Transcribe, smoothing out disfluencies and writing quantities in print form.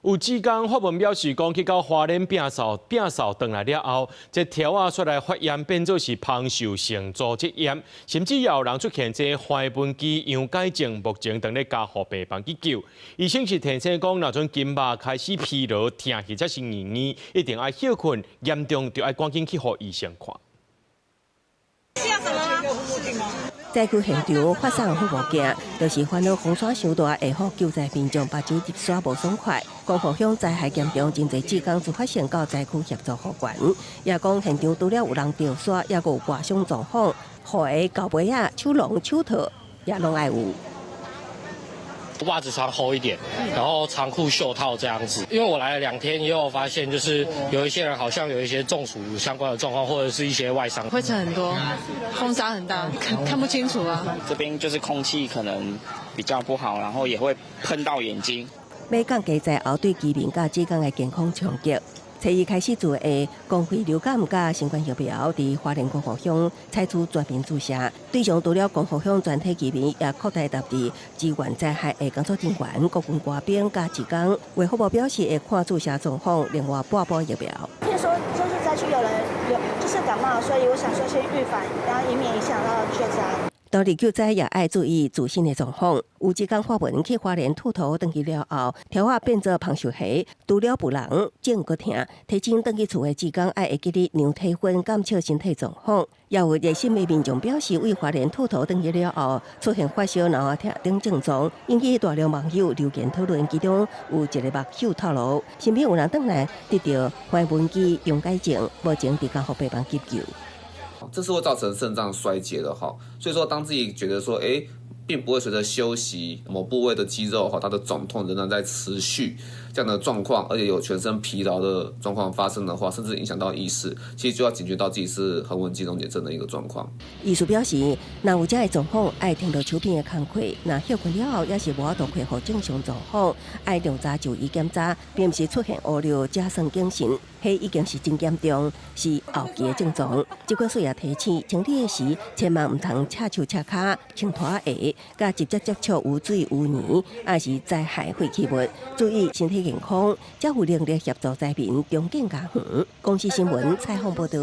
有职工发文表示，讲去到花莲摒扫回来了后，这条啊出来发炎变做是芳寿性组织炎，甚至也有人出现这怀孕期样改症，目前正咧加护病房急救。医生是提醒讲，若种筋肉开始疲劳、疼或者是硬，一定要休困，严重就要赶紧去互医生看。 灾区现场发生好物件，就是烦恼风沙伤大，下雨救灾民众把手入沙无爽快。光复乡灾害严重，真侪职工就发现到灾区协助复原。也讲现场除了有人掉沙，也有外伤状况，护的高杯啊、手笼、手套也拢爱有。 袜子穿厚一点，然后长裤、袖套这样子。因为我来了2天，也有发现，就是有一些人好像有一些中暑相关的状况，或者是一些外伤。灰尘很多，风沙很大，看不清楚啊。这边就是空气可能比较不好，然后也会喷到眼睛。美港经济后对居民甲职工的健康冲击。 初一开始做的公费流感甲新冠疫苗，伫花莲光复乡采取全民注射，对象除了光复乡全体居民，也扩大到伫支援灾害的工作人员、国军官兵甲职工。卫福部表示会看注射状况，另外拨补疫苗。听说就是灾区有人就是感冒，所以我想说先预防，然后以免影响到救灾。 当地救灾也爱注意自身的状况。有职工发文去花莲秃头登去了后，条啊变做芳寿鞋，除了不人颈骨疼，提醒登去厝的职工爱会记哩量体温，监测身体状况。也有热心的民众表示，为花莲秃头登去了后，出现发烧、脑疼等症状，引起大量网友留言讨论。其中有一个目友透露，身边有人登来得到怀孕期样改症，目前伫监护病房急救。 这是会造成肾脏衰竭的哈，所以说当自己觉得说，并不会随着休息某部位的肌肉它的肿痛仍然在持续这样的状况，而且有全身疲劳的状况发生的话，甚至影响到意识，其实就要警觉到自己是横纹肌溶解症的一个状况。医师表示，若有这样的状况，爱停到手边的工课，若休困了后，也是无法度恢复正常状况，爱量查就医检查，并不是出现恶劣加深精神，迄已经是真严重，是后期的症状。这管需要提醒，清理的时千万唔通赤手赤脚、穿拖鞋，甲直接接触有水有泥，也是灾害废弃物，注意身体健康，才有能力协助灾民重建家园。公司新闻采访报道。